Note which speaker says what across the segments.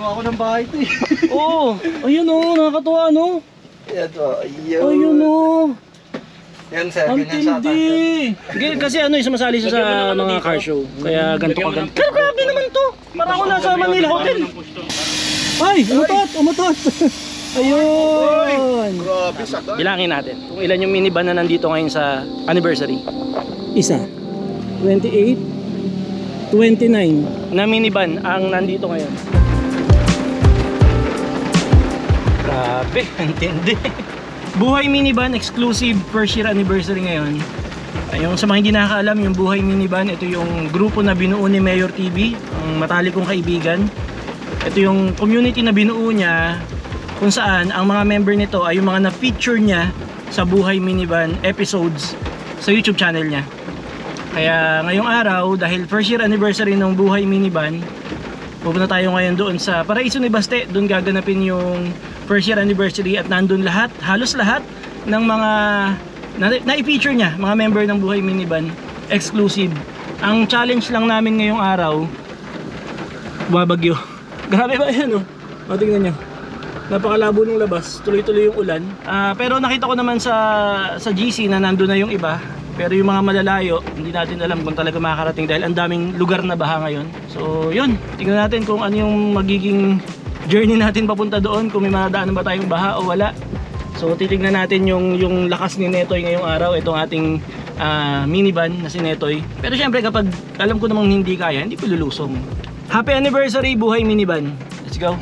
Speaker 1: Gagawa ko ng bahay ito eh.
Speaker 2: Oo, ayun o, nakakatuwa no?
Speaker 1: Yan o,
Speaker 2: Ayun o.
Speaker 1: Yan sir,
Speaker 2: Ang
Speaker 1: ganyan sa atin.
Speaker 2: tindi. Kasi ano, sumasali siya sa mga car show. Kaya ganito ka ganito. Pero grabe naman to. Para ako nasa Manila Hotel. Ay, umutot. Ayun.
Speaker 1: Grabe sakit.
Speaker 2: Bilangin natin kung ilan yung minivan na nandito ngayon sa anniversary. Isa. 28. 29 na minivan ang nandito ngayon. Grabe, ang tindi. Buhay Minivan exclusive first year anniversary ngayon. Yung sa mga hindi nakakaalam, yung Buhay Minivan, ito yung grupo na binuo ni Mayor TV, ang matalik kong kaibigan. Ito yung community na binuo niya kung saan ang mga member nito ay yung mga na-feature niya sa Buhay Minivan episodes sa YouTube channel niya. Kaya ngayong araw, dahil first year anniversary ng Buhay Minivan, pupunta tayo ngayon doon sa Paraiso ni Baste. Doon gaganapin yung first year anniversary at nandun lahat, halos lahat ng mga na-feature niya, mga member ng Buhay Minivan exclusive. Ang challenge lang namin ngayong araw, bumabagyo. Grabe ba yan, oh? O, tingnan nyo, napakalabo ng labas, tuloy-tuloy yung ulan. Pero nakita ko naman sa GC na nandun na yung iba. Pero yung mga malalayo, hindi natin alam kung talaga makakarating dahil ang daming lugar na baha ngayon. So yun, tingnan natin kung ano yung magiging journey natin papunta doon, kung may madaanan ba tayong baha o wala. So titignan natin yung lakas ni Netoy ngayong araw, itong ating minivan na si Netoy. Pero syempre kapag alam ko namang hindi kaya, hindi ko lulusong. Happy anniversary Buhay Minivan. Let's go.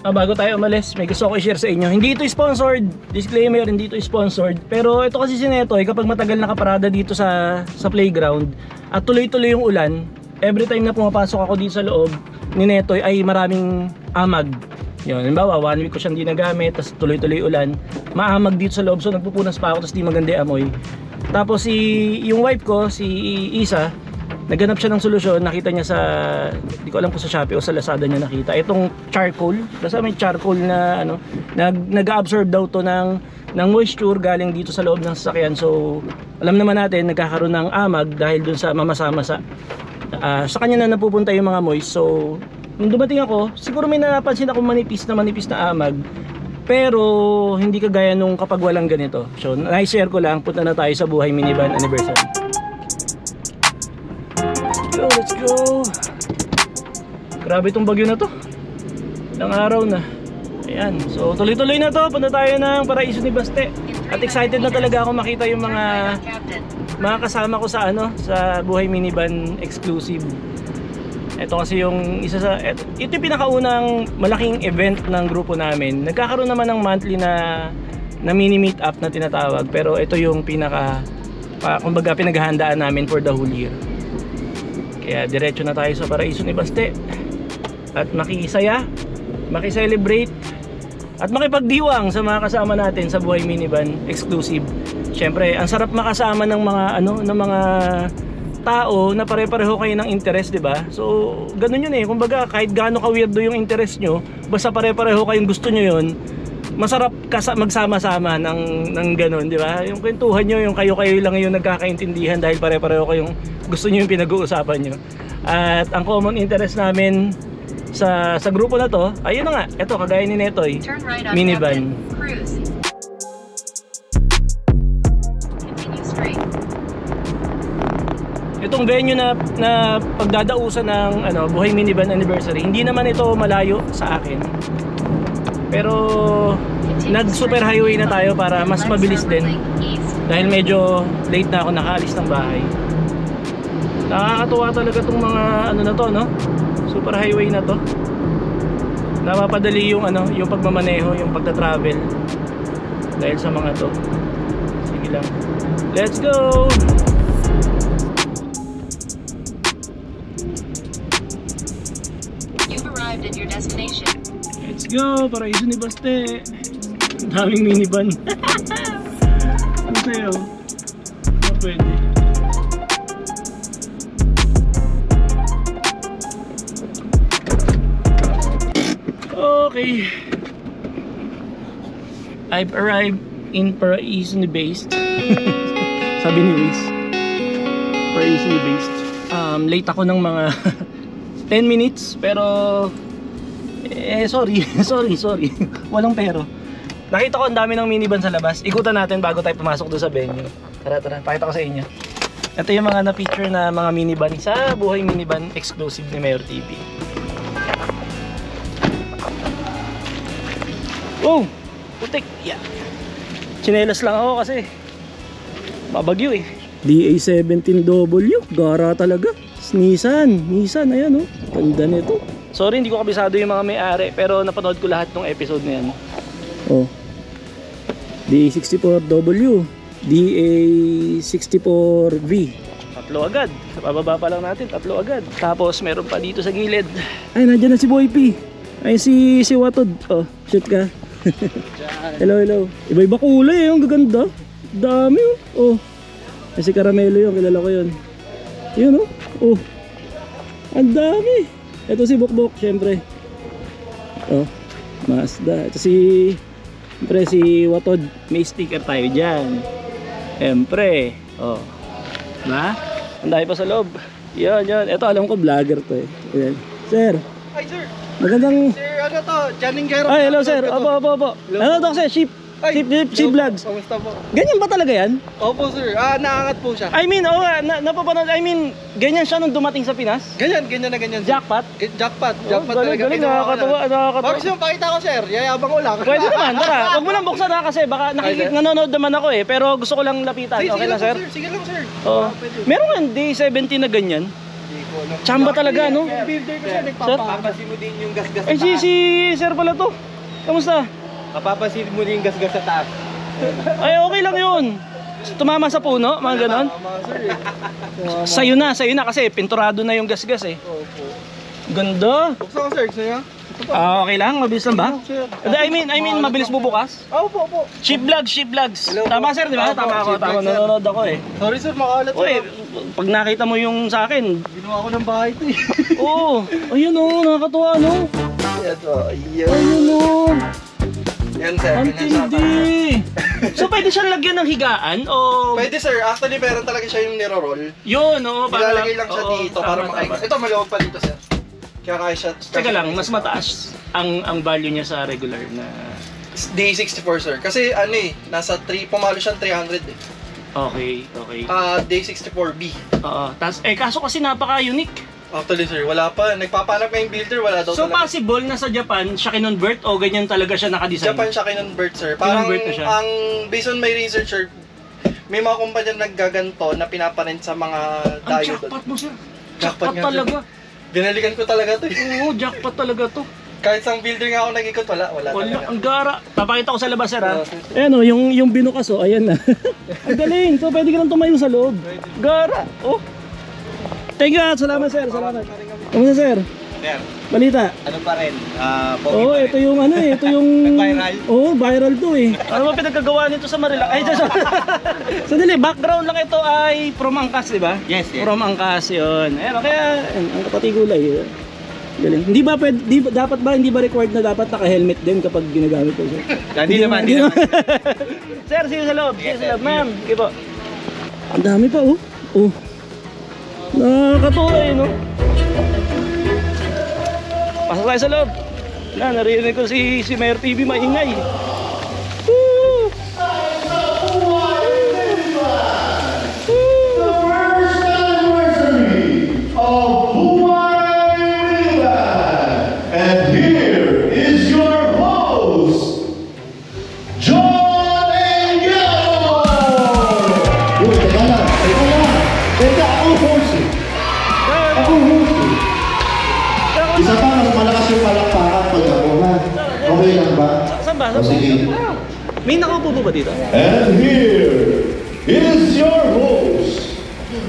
Speaker 2: Bago tayo umalis, may gusto ko i-share sa inyo. Hindi ito sponsored, disclaimer, hindi ito sponsored. Pero ito kasi si Netoy, kapag matagal nakaparada dito sa playground at tuloy-tuloy yung ulan, every time na pumapasok ako dito sa loob ni Netoy ay maraming amag. Yun, halimbawa, 1 week ko siyang di nagamit, tapos tuloy-tuloy ulan, maamag dito sa loob, so nagpupunas pa ako, tapos di maganda amoy. Tapos yung wife ko, si Isa, naghanap siya ng solusyon, nakita niya sa, di ko alam kung sa Shopee o sa Lazada niya nakita, itong charcoal, basta may charcoal na ano, nag-absorb daw to ng moisture galing dito sa loob ng sasakyan. So alam naman natin, nagkakaroon ng amag dahil dun sa mamasa-masa. Sa kanya na napupunta yung mga moist. So nung dumating ako, siguro may napansin ako manipis na amag, pero hindi kagaya nung kapag walang ganito. So na-share ko lang, punta na tayo sa Buhay Minivan anniversary. Let's go. Grabe itong bagyo na to. Ilang araw na. Ayan, so tuloy-tuloy na to. Punta tayo ng Paraiso ni Baste. At excited na talaga ako makita yung mga kasama ko sa sa Buhay Minivan exclusive. Ito kasi yung isa sa ito yung pinakaunang malaking event ng grupo namin. Nagkakaroon naman ng monthly na mini meet up na tinatawag, pero ito yung kumbaga pinaghahandaan namin for the whole year. Kaya diretso na tayo sa Paraiso ni Baste at makisaya, makiselebrate at makipagdiwang sa mga kasama natin sa Buhay Minivan exclusive. Siyempre, ang sarap makasama ng mga tao na pare-pareho kayo ng interest, 'di ba? So, ganun 'yun eh. Kumbaga, kahit gaano ka weirdo yung interest nyo, basta pare-pareho kayong gusto nyo 'yun, masarap magsama-sama ng ganun, 'di ba? Yung kwentuhan nyo, yung kayo-kayo lang yung nagkakaintindihan dahil pare-pareho kayong gusto nyo yung pinag-uusapan nyo. At ang common interest namin sa grupo na to, ayun na nga, ito kagaya ni Netoy, minivan. Itong venue na pagdadausan ng Buhay Minivan anniversary, hindi naman ito malayo sa akin. Pero nag-super highway na tayo para mas mabilis din. Dahil medyo late na ako nakaalis ng bahay. Nakakatuwa talaga itong mga na to, no? Super highway na to. Napapadali yung yung pagmamaneho, yung pagta-travel dahil sa mga to. Sige lang. Let's go.
Speaker 3: You've arrived at your destination.
Speaker 2: Let's go, Paraiso ni Baste. Ang daming minivan. Ano sa'yo? Ano pwede? Okay, I've arrived in Paraiso ni Baste. Sabi ni Wiz, Paraiso ni Baste. Late ako ng mga 10 minutes, pero Sorry. sorry. Walang pero. Nakita ko ang dami ng minivan sa labas. Ikutan natin bago tayo pumasok doon sa venue. Tara, pakita ko sa inyo. Ito yung mga na-feature na mga minivan sa Buhay Minivan exclusive ni Mayor TV. Oh! Putik! Yeah. Chinelas lang ako kasi babagyo eh. DA17W, gara talaga. Nissan, ayan oh. Ganda nito. Sorry, hindi ko kabisado yung mga may-ari, pero napanood ko lahat ng episode na yan. Oh. DA64W, DA64V. Tatlo agad. Sa pababa pa lang natin, tatlo agad. Tapos meron pa dito sa gilid. Ay, nandiyan na si Boy P. Ay, si Watod. Oh, shoot ka. Hello. Iba-iba kulay eh, ang gaganda. Dami oh. Ay, si Caramelo yun, kilala ko yun. Yun oh. Oh. Ang dami. Ito si Bokbok, syempre. Oh, Mazda. Ito si Watod. May sticker tayo dyan. Syempre. Oh. Diba? Ang dami pa sa loob. Yan. Ito alam ko vlogger to eh. Yan. Sir.
Speaker 1: Hi, sir.
Speaker 2: Magandang...
Speaker 1: Sir, ano to? Janingero.
Speaker 2: Ay, hello sir. Opo. Ano to kasi? Sheep vlogs.
Speaker 1: Kamusta po?
Speaker 2: Ganyan ba talaga yan?
Speaker 1: Opo, sir. Naangat po siya.
Speaker 2: I mean, napapanood. Ganyan siya nung dumating sa Pinas?
Speaker 1: Ganyan.
Speaker 2: Jackpot?
Speaker 1: Jackpot
Speaker 2: Galing, nakakatawa.
Speaker 1: Bakit yung pakita ko, sir? Yayabang ko lang.
Speaker 2: Pwede naman, tara. Huwag mo lang buksan ha kasi baka nanonood naman ako eh. Pero gusto ko lang lapitan. Okay lang, sir?
Speaker 1: Sige lang, sir.
Speaker 2: Oo. Meron nga D17 na ganyan. Chamba talaga, no?
Speaker 1: Builder ko siya, nagpapapasin mo din yung gasgas sa
Speaker 2: taas. Si sir pala to. Kamusta?
Speaker 1: Papapasin mo din yung gasgas sa taas.
Speaker 2: Ay, okay lang yun. Tumama sa puno, mga ganon. Sa'yo na kasi pinturado na yung gasgas eh.
Speaker 1: Opo.
Speaker 2: Ganda.
Speaker 1: Buksan ko, sir. Gusto niya?
Speaker 2: Okay lang, mabilis lang ba? I mean, mabilis bubukas?
Speaker 1: Opo.
Speaker 2: Sheep vlogs.
Speaker 1: Hello,
Speaker 2: Tama sir, di ba?
Speaker 1: Opo,
Speaker 2: Tama
Speaker 1: sheep vlogs, sir.
Speaker 2: nanonood ako eh.
Speaker 1: Sorry, sir. Makalat
Speaker 2: Uy, pag nakita mo yung sa akin.
Speaker 1: Ginawa ko ng bahay ito eh.
Speaker 2: Oo, ayun oh, nakakatuwa no. Ayun oh.
Speaker 1: Yan, sir.
Speaker 2: Ang tindi. So pwede siyang lagyan ng higaan o...
Speaker 1: Pwede, sir. Actually, meron talaga siya yung niro-roll.
Speaker 2: Yun oh.
Speaker 1: Ilalagay lang siya dito para makaigos. Ito, malawag pa dito, sir. Kaya kaya siya...
Speaker 2: Teka lang, mas mataas ang value niya sa regular na...
Speaker 1: D64, sir. Kasi ano eh, nasa 3, pumalo siyang 300 eh.
Speaker 2: Okay.
Speaker 1: D64B.
Speaker 2: Oo. Kaso kasi napaka-unique.
Speaker 1: Actually, sir, wala pa. Nagpapanap nga yung builder, wala daw
Speaker 2: So
Speaker 1: talaga.
Speaker 2: possible na sa Japan siya kinonvert o ganyan talaga siya nakadesign?
Speaker 1: Japan siya kinonvert, sir. Parang
Speaker 2: Kinonvert na siya.
Speaker 1: based on my research, sir, may mga kumpanya naggaganto na pinaparent sa mga
Speaker 2: Ang
Speaker 1: diode.
Speaker 2: jackpot mo sir.
Speaker 1: Jackpot nga, sir.
Speaker 2: talaga.
Speaker 1: Binalikan ko talaga to eh.
Speaker 2: Oo, jackpot talaga to.
Speaker 1: Kahit sa builder nga ako nag-ikot, wala talaga.
Speaker 2: Ang gara. Papakita ko sa labas sir ha.
Speaker 1: Oo, sir.
Speaker 2: Ayan o, yung binukas o, ayan na. Ang galing. So pwede ka lang tumayo sa loob. Gara. Oh. Thank you, salamat sir, salamat. Kamusta sir?
Speaker 1: Sir,
Speaker 2: Balita?
Speaker 1: ano pa rin?
Speaker 2: Oo, ito yung ano eh, ito yung...
Speaker 1: Nag-viral?
Speaker 2: Oo, viral to eh. Ano ba pinagkagawa nito sa Marila? Ay, sandali, background lang ito ay from Angkas, di ba?
Speaker 1: Yes.
Speaker 2: From Angkas yun. Ayan, kaya ang kapatigulay. Galing. Hindi ba required na dapat naka-helmet din kapag ginagamit ko sir?
Speaker 1: Hindi naman.
Speaker 2: Sir, see you sa loob. See you sa loob, ma'am. Okay po. Ang dami pa oh. Oh. Nakakatuwa eh, no? Pasok tayo sa loob. Narinig ko si Mayor TV maingay. Woo!
Speaker 4: And here is your host, John Engel! Uy, teka lang. Teka, ako host eh. Isa pa, mas malakas yung palakpakan pag ako, ha? Okay lang ba?
Speaker 2: Saan ba?
Speaker 4: O, sige.
Speaker 2: May nakaupo ba dito?
Speaker 4: And here is your host,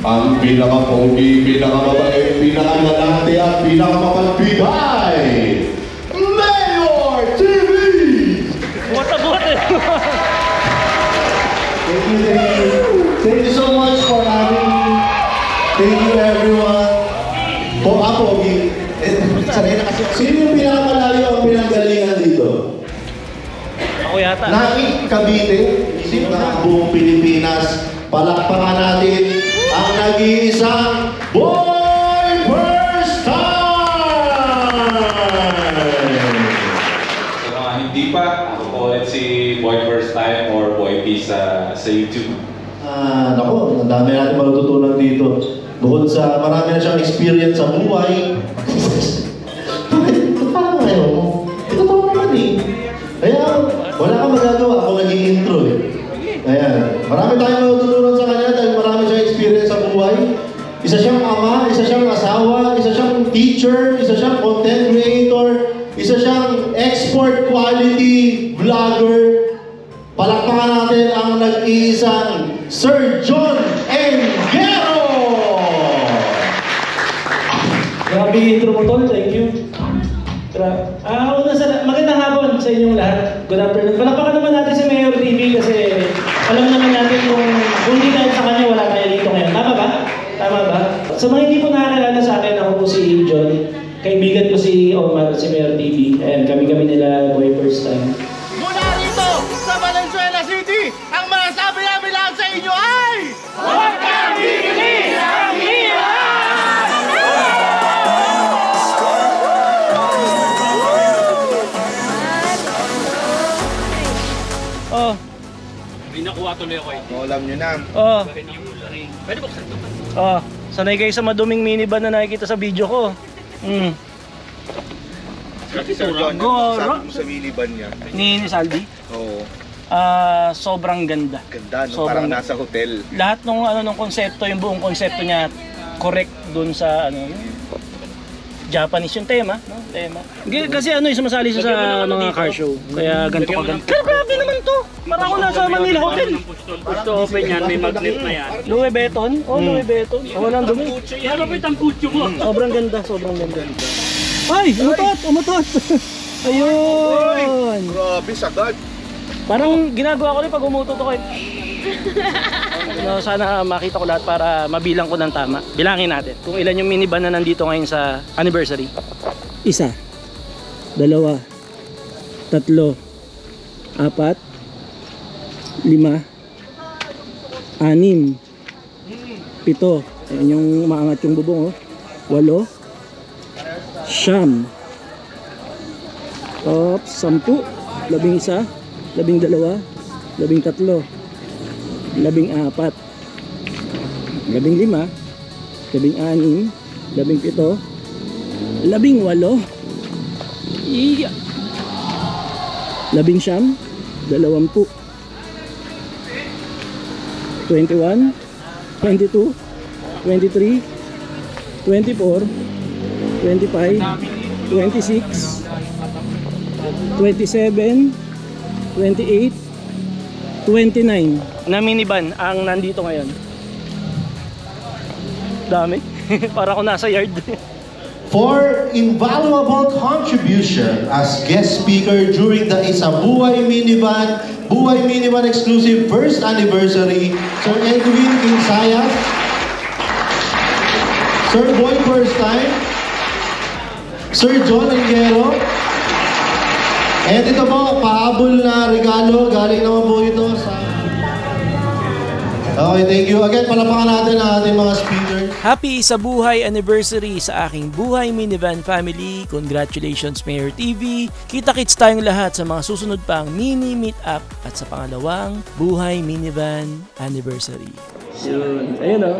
Speaker 4: ang pinaka-pogi, pinaka-mabait, pinaka-lalaki at pinaka-mapagpibay, Mayor TV!
Speaker 2: Buhat eh.
Speaker 4: Thank you so much for having me. Thank you everyone. Pogi. Sino yung pinakamalayo ang pinanggalingan dito?
Speaker 2: Ako yata.
Speaker 4: Naging Cavite, isip na buong Pilipinas. Palakpakan natin ang nag-iisang Boy First Time!
Speaker 5: Hindi pa. Ako po ulit si Boy First Time or Boy P sa YouTube.
Speaker 4: Naku, ang dami natin matututunan dito. Bukod sa marami na siyang experience sa buhay. Parang ngayon mo. Totoo naman eh. Kaya wala kang magagawa. Ako naging intro eh. Ayan. Marami tayong matututunan sa kanya dahil marami siyang experience sa buhay. Isa siyang ama, isa siyang asawa, isa siyang teacher, isa siyang content creator, isa siyang export quality vlogger. Palakpakan natin ang nag-iisang Sir John Engero!
Speaker 2: Grabe yung intro mo, Tol. Thank you. Magandang hapon sa inyong lahat. Good afternoon. Palakpakan naman natin si Mayor TV kasi alam naman natin kung hindi dahil sa kanya wala tayo dito ngayon. Tama ba? Tama ba? Sa mga hindi po nakakilala sa akin, ako po si John. Kaibigan ko si Omar, si Mayor TV. Ayan, kami-kami nila Boy First Time.
Speaker 1: Mula rito sa Valenzuela City, ang masasabi namin lahat sa inyo ay... Huwag kang bibili ng
Speaker 2: Oh.
Speaker 6: May nakuha tuloy ako eh.
Speaker 1: Alam nyo na.
Speaker 2: Oh.
Speaker 6: Pwede buksan ito.
Speaker 2: Oh. Sanay kayo sa maduming minivan na nakikita sa video ko.
Speaker 1: Si Sir John,
Speaker 2: Goro.
Speaker 1: sabi mo sa minivan niya.
Speaker 2: Ni Saldi.
Speaker 1: Oo.
Speaker 2: Sobrang ganda.
Speaker 1: Ganda, no?
Speaker 2: Sobrang
Speaker 1: Parang nasa hotel.
Speaker 2: Lahat ng konsepto, yung buong konsepto niya correct dun sa Japanese yung tema, no? Tema. Kasi sumasali siya sa mga car show. Kaya ganito ka ganito. Pero grabe naman to. Parang ako nasa Manila Hotel.
Speaker 6: Push to open yan, may magnet na yan.
Speaker 2: Louis Vuitton? Oh, Louis Vuitton. Walang dumi.
Speaker 6: Malapit ang kutyo mo.
Speaker 2: Sobrang ganda, sobrang ganda. Ay, umutot. Ayun.
Speaker 1: Grabe, sagad.
Speaker 2: Parang ginagawa ko rin pag umutot ako. Sana makita ko lahat para mabilang ko ng tama. Bilangin natin kung ilan yung minivan na nandito ngayon sa anniversary. 1, 2, 3, 4, 5, 6, 7, 8. Ayan yung maangat yung bubong, 8, 9, 10, 11, 12, 13, 14, 15, 16, 17, 18, 19, 20, 21, 22, 23, 24, 25, 26, 27, 28, 29 na minivan ang nandito ngayon. Dami. Para ako nasa yard.
Speaker 4: For invaluable contribution as guest speaker during the Isa Buhay Minivan exclusive first anniversary, Sir Edwin Kinsayas, Sir Boy First Time, Sir John Engero. And ito po, pahabol na regalo. Galing naman po ito sa... Okay, thank you. Again, palapakan natin ang ating mga speakers.
Speaker 2: Happy Isa Buhay anniversary sa aking Buhay Minivan family. Congratulations, Mayor TV. Kita-kits tayong lahat sa mga susunod pang mini meet-up at sa pangalawang Buhay Minivan anniversary. Ayun o.